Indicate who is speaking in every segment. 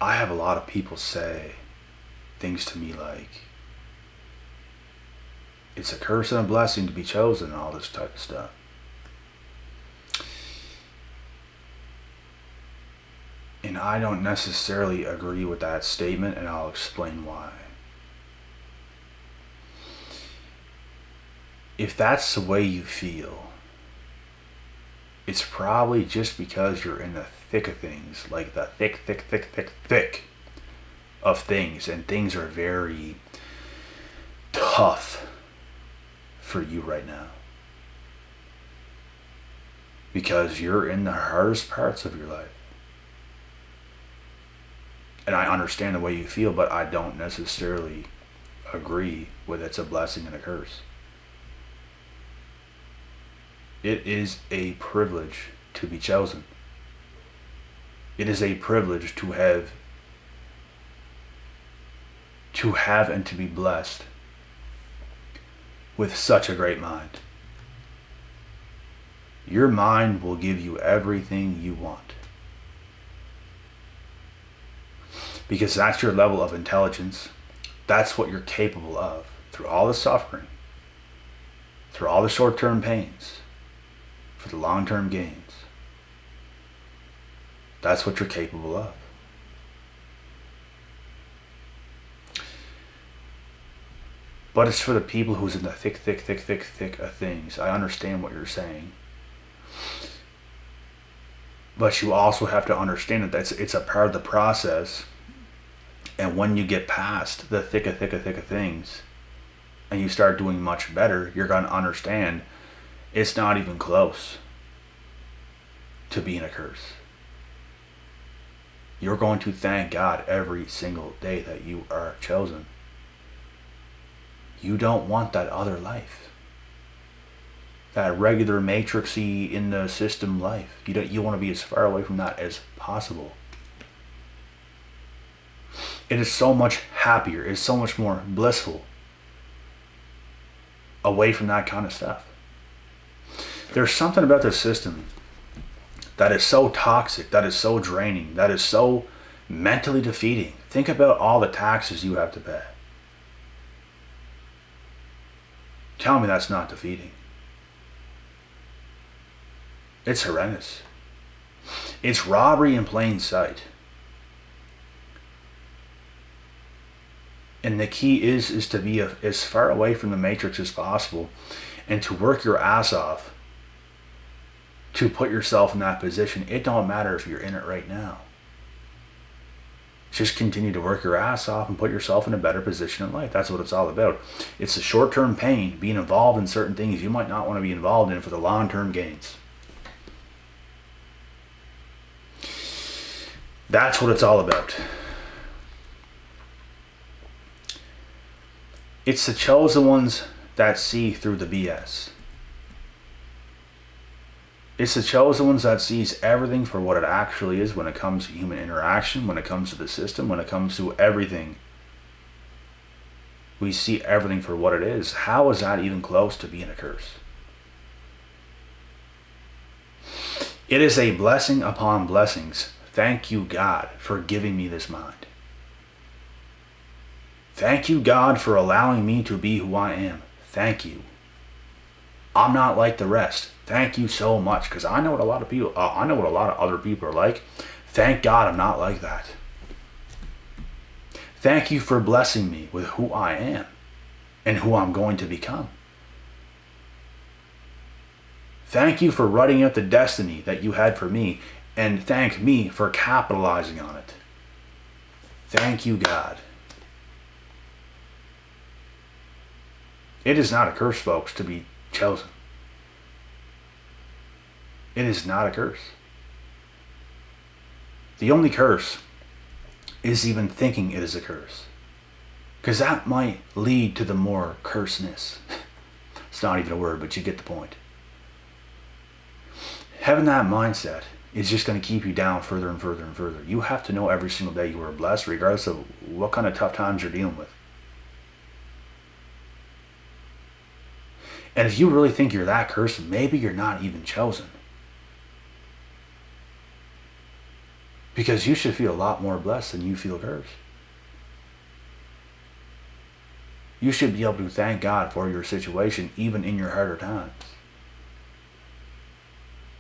Speaker 1: I have a lot of people say things to me like, it's a curse and a blessing to be chosen and all this type of stuff. And I don't necessarily agree with that statement, and I'll explain why. If that's the way you feel, it's probably just because you're in the thick of things, like the thick of things, and things are very tough for you right now. Because you're in the hardest parts of your life. And I understand the way you feel, but I don't necessarily agree with it's a blessing and a curse. It is a privilege to be chosen. It is a privilege to have and to be blessed with such a great mind. Your mind will give you everything you want. Because that's your level of intelligence. That's what you're capable of. Through all the suffering, through all the short-term pains, for the long-term gains. That's what you're capable of. But it's for the people who's in the thick of things. I understand what you're saying. But you also have to understand that it's a part of the process. And when you get past the thick of things, and you start doing much better, you're going to understand it's not even close to being a curse. You're going to thank God every single day that you are chosen. You don't want that other life. That regular matrixy in the system life. You want to be as far away from that as possible. It is so much happier. It's so much more blissful away from that kind of stuff. There's something about the system that is so toxic, that is so draining, that is so mentally defeating. Think about all the taxes you have to pay. Tell me that's not defeating. It's horrendous. It's robbery in plain sight. And the key is to be as far away from the matrix as possible, and to work your ass off to put yourself in that position. It don't matter if you're in it right now. Just continue to work your ass off and put yourself in a better position in life. That's what it's all about. It's the short-term pain, being involved in certain things you might not want to be involved in for the long-term gains. That's what it's all about. It's the chosen ones that see through the BS. It's the chosen ones that sees everything for what it actually is when it comes to human interaction, when it comes to the system, when it comes to everything. We see everything for what it is. How is that even close to being a curse? It is a blessing upon blessings. Thank you, God, for giving me this mind. Thank you, God, for allowing me to be who I am. Thank you. I'm not like the rest. Thank you so much, because I know what a lot of other people are like. Thank God I'm not like that. Thank you for blessing me with who I am and who I'm going to become. Thank you for writing out the destiny that you had for me, and thank me for capitalizing on it. Thank you, God. It is not a curse, folks, to be chosen. It is not a curse. The only curse is even thinking it is a curse. Because that might lead to the more curseness. It's not even a word, but you get the point. Having that mindset is just going to keep you down further and further and further. You have to know every single day you are blessed, regardless of what kind of tough times you're dealing with. And if you really think you're that cursed, maybe you're not even chosen. Because you should feel a lot more blessed than you feel cursed. You should be able to thank God for your situation even in your harder times.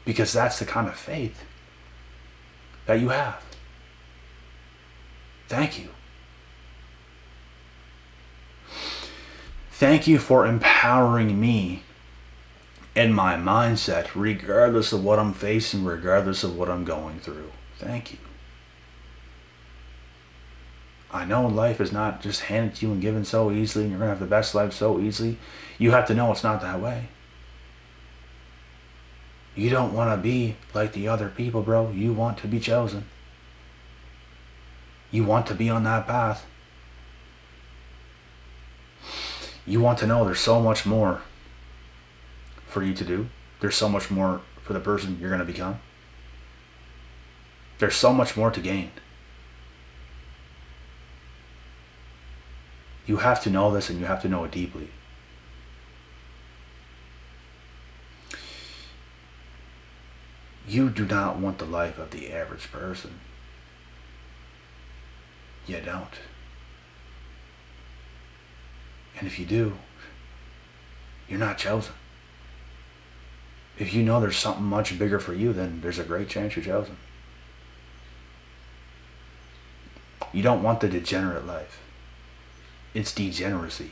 Speaker 1: Because that's the kind of faith that you have. Thank you. Thank you for empowering me in my mindset, regardless of what I'm facing, regardless of what I'm going through. Thank you. I know life is not just handed to you and given so easily, and you're going to have the best life so easily. You have to know it's not that way. You don't want to be like the other people, bro. You want to be chosen. You want to be on that path. You want to know there's so much more for you to do. There's so much more for the person you're going to become. There's so much more to gain. You have to know this, and you have to know it deeply. You do not want the life of the average person. You don't. And if you do, you're not chosen. If you know there's something much bigger for you, then there's a great chance you're chosen. You don't want the degenerate life. It's degeneracy.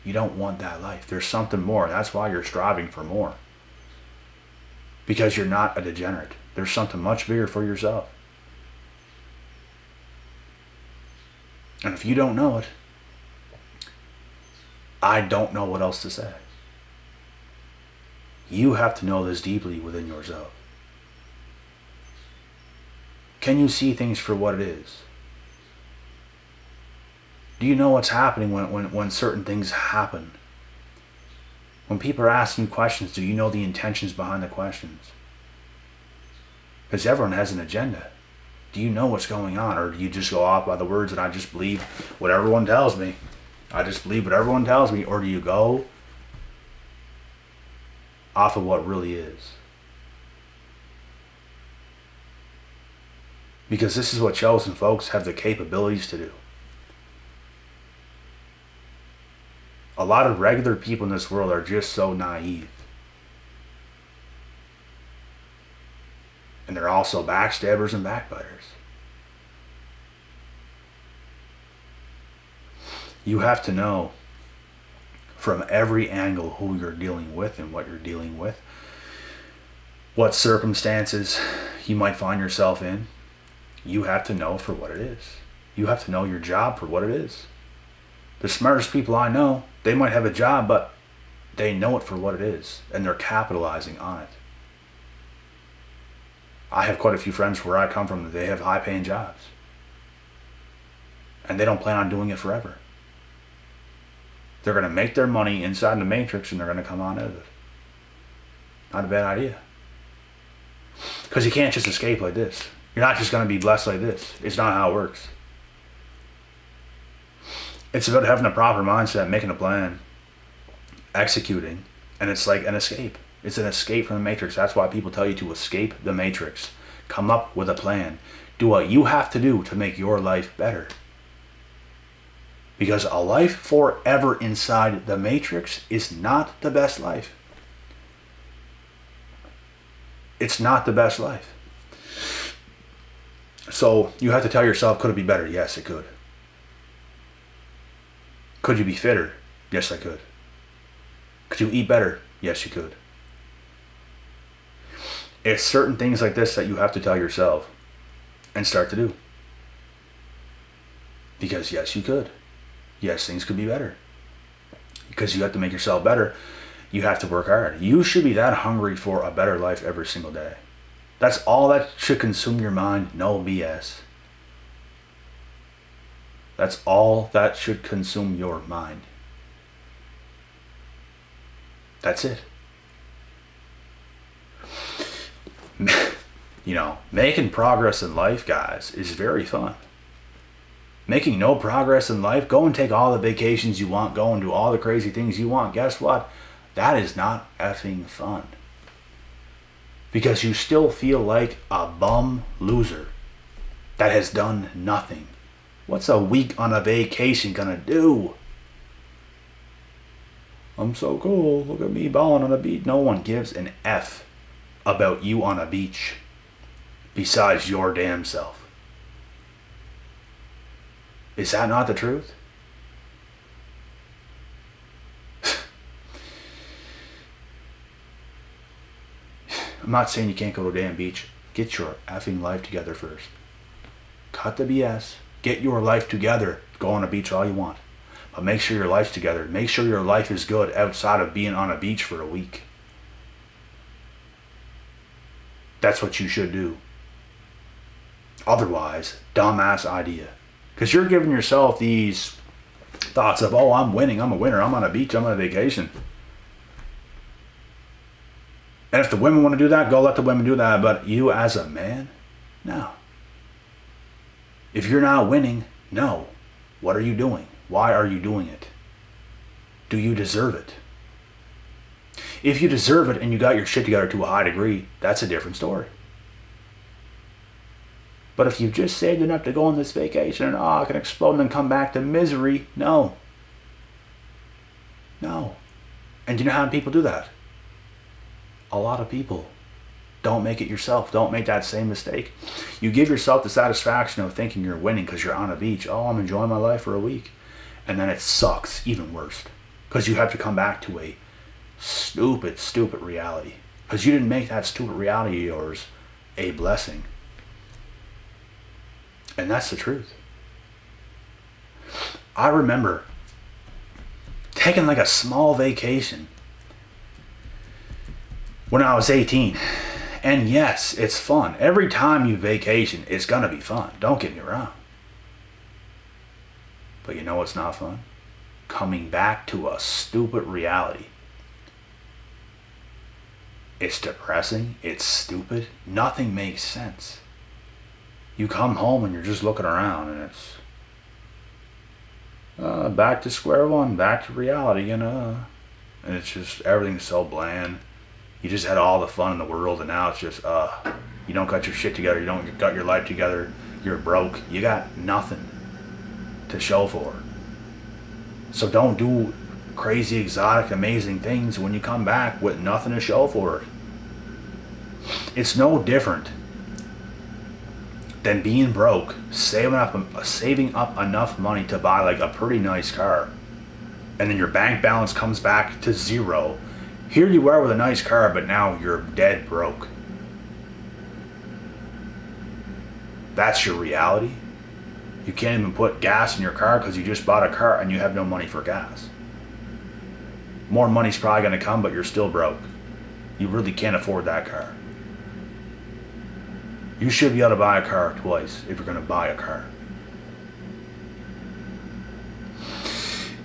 Speaker 1: You don't want that life. There's something more. That's why you're striving for more. Because you're not a degenerate. There's something much bigger for yourself. And if you don't know it, I don't know what else to say. You have to know this deeply within yourself. Can you see things for what it is? Do you know what's happening when certain things happen? When people are asking you questions, do you know the intentions behind the questions? Because everyone has an agenda. Do you know what's going on? Or do you just go off by the words and I just believe what everyone tells me? I just believe what everyone tells me. Or do you go off of what really is? Because this is what chosen folks have the capabilities to do. A lot of regular people in this world are just so naive. And they're also backstabbers and backbiters. You have to know from every angle who you're dealing with and what you're dealing with, what circumstances you might find yourself in. You have to know for what it is. You have to know your job for what it is. The smartest people I know, they might have a job, but they know it for what it is, and they're capitalizing on it. I have quite a few friends where I come from, they have high-paying jobs. And they don't plan on doing it forever. They're going to make their money inside the matrix, and they're going to come on out of it. Not a bad idea. Because you can't just escape like this. You're not just going to be blessed like this. It's not how it works. It's about having a proper mindset, making a plan, executing, and it's like an escape. It's an escape from the matrix. That's why people tell you to escape the matrix. Come up with a plan. Do what you have to do to make your life better. Because a life forever inside the matrix is not the best life. It's not the best life. So you have to tell yourself, could it be better? Yes, it could. Could you be fitter? Yes, I could. Could you eat better? Yes, you could. It's certain things like this that you have to tell yourself and start to do. Because yes, you could. Yes, things could be better. Because you have to make yourself better. You have to work hard. You should be that hungry for a better life every single day. That's all that should consume your mind. No BS. That's all that should consume your mind. That's it. You know, making progress in life, guys, is very fun. Making no progress in life, go and take all the vacations you want, go and do all the crazy things you want. Guess what? That is not effing fun. Because you still feel like a bum loser. that has done nothing. What's a week on a vacation gonna do? I'm so cool, look at me balling on a beach. No one gives an F about you on a beach besides your damn self. Is that not the truth? I'm not saying you can't go to a damn beach. Get your effing life together first. Cut the BS. Get your life together. Go on a beach all you want. But make sure your life's together. Make sure your life is good outside of being on a beach for a week. That's what you should do. Otherwise, dumbass idea. Because you're giving yourself these thoughts of, oh, I'm winning, I'm a winner, I'm on a beach, I'm on a vacation. And if the women want to do that, go let the women do that. But you as a man, no. If you're not winning, no. What are you doing? Why are you doing it? Do you deserve it? If you deserve it and you got your shit together to a high degree, that's a different story. But if you've just saved enough to go on this vacation and I can explode and then come back to misery, no. No. And do you know how many people do that? A lot of people. Don't make it yourself. Don't make that same mistake. You give yourself the satisfaction of thinking you're winning because you're on a beach. Oh, I'm enjoying my life for a week. And then it sucks even worse. Because you have to come back to a stupid, stupid reality. Because you didn't make that stupid reality of yours a blessing. And that's the truth. I remember taking like a small vacation when I was 18. And yes, it's fun. Every time you vacation, it's gonna be fun. Don't get me wrong. But you know what's not fun? Coming back to a stupid reality. It's depressing. It's stupid. Nothing makes sense. You come home and you're just looking around and it's back to square one, back to reality, and it's just, everything's so bland. You just had all the fun in the world and now it's just, you don't got your shit together, you don't got your life together, you're broke, you got nothing to show for it. So don't do crazy, exotic, amazing things when you come back with nothing to show for it. It's no different than being broke, saving up enough money to buy like a pretty nice car, and then your bank balance comes back to zero. Here you are with a nice car, but now you're dead broke. That's your reality. You can't even put gas in your car because you just bought a car and you have no money for gas. More money's probably going to come, but you're still broke. You really can't afford that car. You should be able to buy a car twice if you're going to buy a car.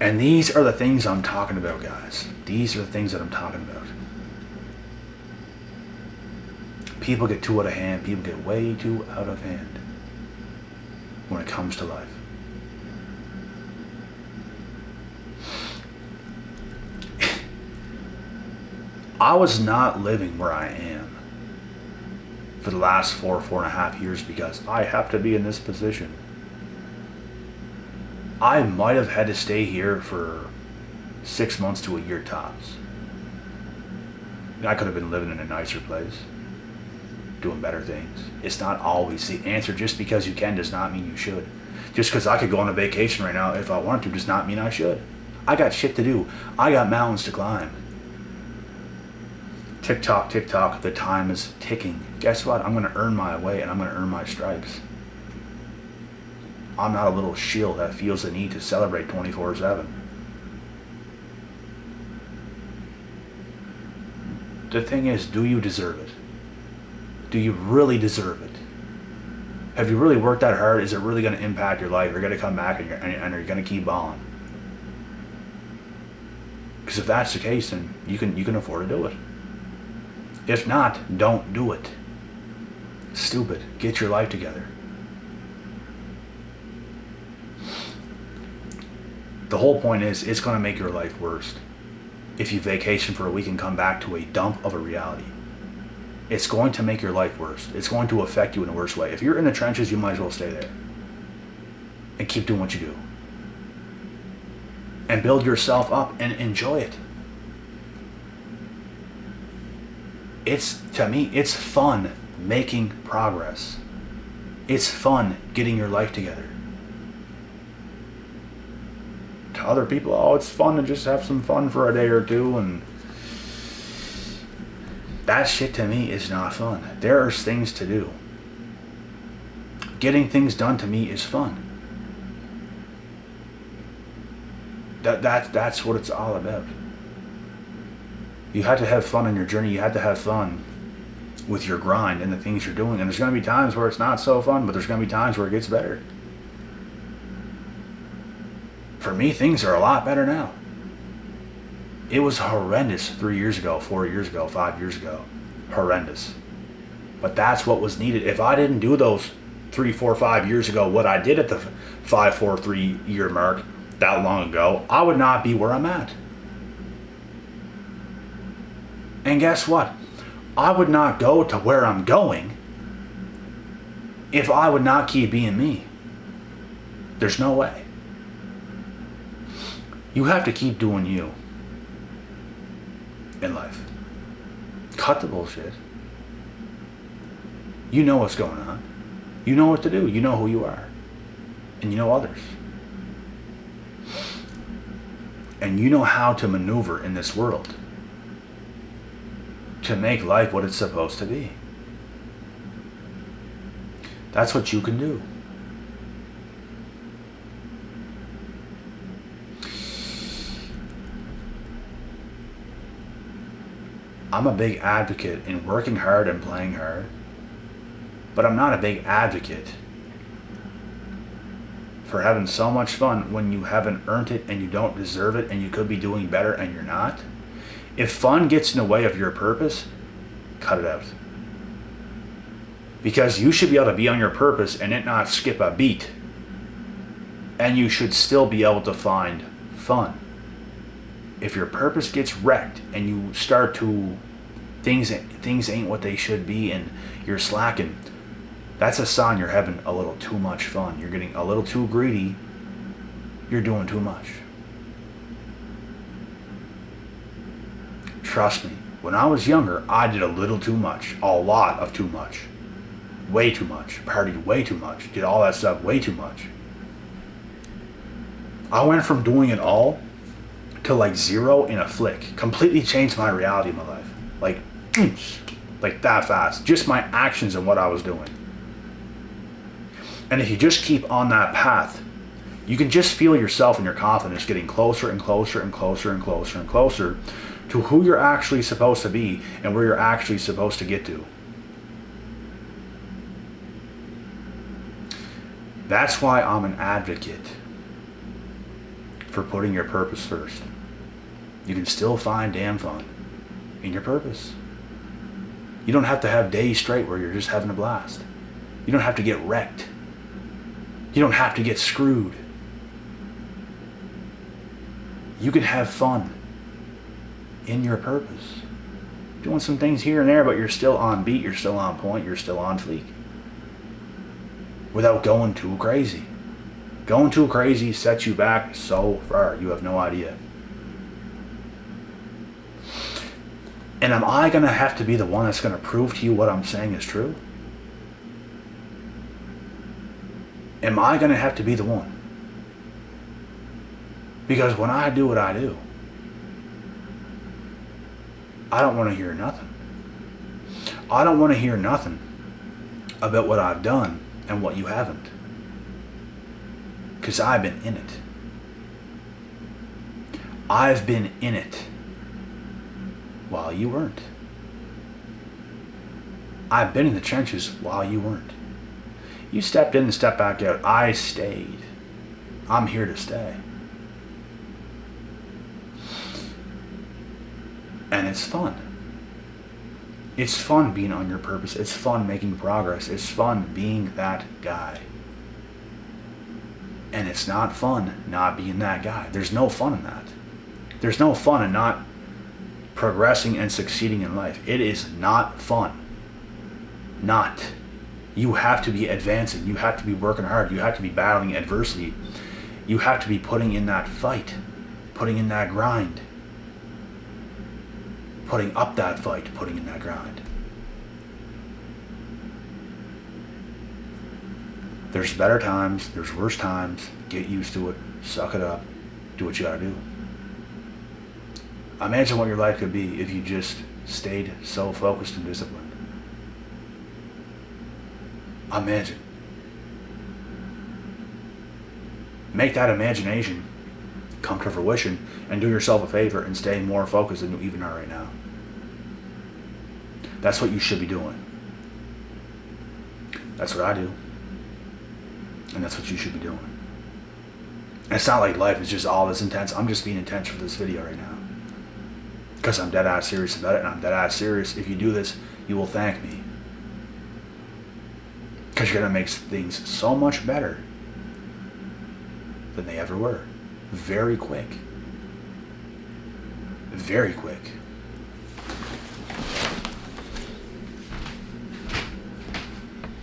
Speaker 1: And these are the things I'm talking about, guys. These are the things that I'm talking about. People get too out of hand. People get way too out of hand when it comes to life. I was not living where I am for the last 4.5 years because I have to be in this position. I might have had to stay here for 6 months to a year tops. I could have been living in a nicer place, doing better things. It's not always the answer. Just because you can does not mean you should. Just because I could go on a vacation right now if I wanted to does not mean I should. I got shit to do. I got mountains to climb. Tick tock, the time is ticking. Guess what? I'm going to earn my way and I'm going to earn my stripes. I'm not a little shield that feels the need to celebrate 24/7. The thing is, do you deserve it? Do you really deserve it? Have you really worked that hard? Is it really going to impact your life? You're going to come back and you're going to keep balling. Because if that's the case, then you can afford to do it. If not, don't do it. Stupid. Get your life together. The whole point is, it's going to make your life worse if you vacation for a week and come back to a dump of a reality. it's going to make your life worse. It's going to affect you in a worse way. If you're in the trenches, you might as well stay there and keep doing what you do and build yourself up and enjoy it. To me, it's fun making progress. It's fun getting your life together. To other people, oh, it's fun to just have some fun for a day or two, and that shit to me is not fun. There are things to do. Getting things done to me is fun. That's what it's all about. You had to have fun on your journey. You had to have fun with your grind and the things you're doing. And there's going to be times where it's not so fun, but there's going to be times where it gets better. For me, things are a lot better now. It was horrendous 3 years ago, 4 years ago, 5 years ago. Horrendous. But that's what was needed. If I didn't do those 3, 4, 5 years ago, what I did at the 5, 4, 3 year mark that long ago, I would not be where I'm at. And guess what? I would not go to where I'm going if I would not keep being me. There's no way. You have to keep doing you in life. Cut the bullshit. You know what's going on. You know what to do. You know who you are. And you know others. And you know how to maneuver in this world to make life what it's supposed to be. That's what you can do. I'm a big advocate in working hard and playing hard, but I'm not a big advocate for having so much fun when you haven't earned it and you don't deserve it and you could be doing better and you're not. If fun gets in the way of your purpose, cut it out. Because you should be able to be on your purpose and it not skip a beat. And you should still be able to find fun. If your purpose gets wrecked and you start to, things ain't what they should be and you're slacking, that's a sign you're having a little too much fun. You're getting a little too greedy. You're doing too much. Trust me, when I was younger, I did a little too much. A lot of too much. Way too much. Partied way too much. Did all that stuff way too much. I went from doing it all to like zero in a flick. Completely changed my reality of my life. Like that fast. Just my actions and what I was doing. And if you just keep on that path, you can just feel yourself and your confidence getting closer and closer and closer and closer and closer to who you're actually supposed to be and where you're actually supposed to get to. That's why I'm an advocate for putting your purpose first. You can still find damn fun in your purpose. You don't have to have days straight where you're just having a blast. You don't have to get wrecked. You don't have to get screwed. You can have fun in your purpose. Doing some things here and there, but you're still on beat, you're still on point, you're still on fleek. Without going too crazy. Going too crazy sets you back so far, you have no idea. And am I going to have to be the one that's going to prove to you what I'm saying is true? Am I going to have to be the one? Because when I do what I do, I don't want to hear nothing. I don't want to hear nothing about what I've done and what you haven't. Because I've been in it. I've been in it while you weren't. I've been in the trenches while you weren't. You stepped in and stepped back out. I stayed. I'm here to stay. And it's fun. It's fun being on your purpose. It's fun making progress. It's fun being that guy. And it's not fun not being that guy. There's no fun in that. There's no fun in not progressing and succeeding in life. It is not fun. not. You have to be advancing. You have to be working hard. You have to be battling adversity. You have to be putting in that fight, putting in that grind, putting up that fight, putting in that grind. There's better times, there's worse times. Get used to it, suck it up, do what you gotta do. Imagine what your life could be if you just stayed so focused and disciplined. Imagine. Make that imagination come to fruition and do yourself a favor and stay more focused than you even are right now. That's what you should be doing. That's what I do. And that's what you should be doing. And it's not like life is just all this intense. I'm just being intense for this video right now. Because I'm dead ass serious about it, and I'm dead ass serious. If you do this, you will thank me. Because you're going to make things so much better than they ever were. Very quick. Very quick.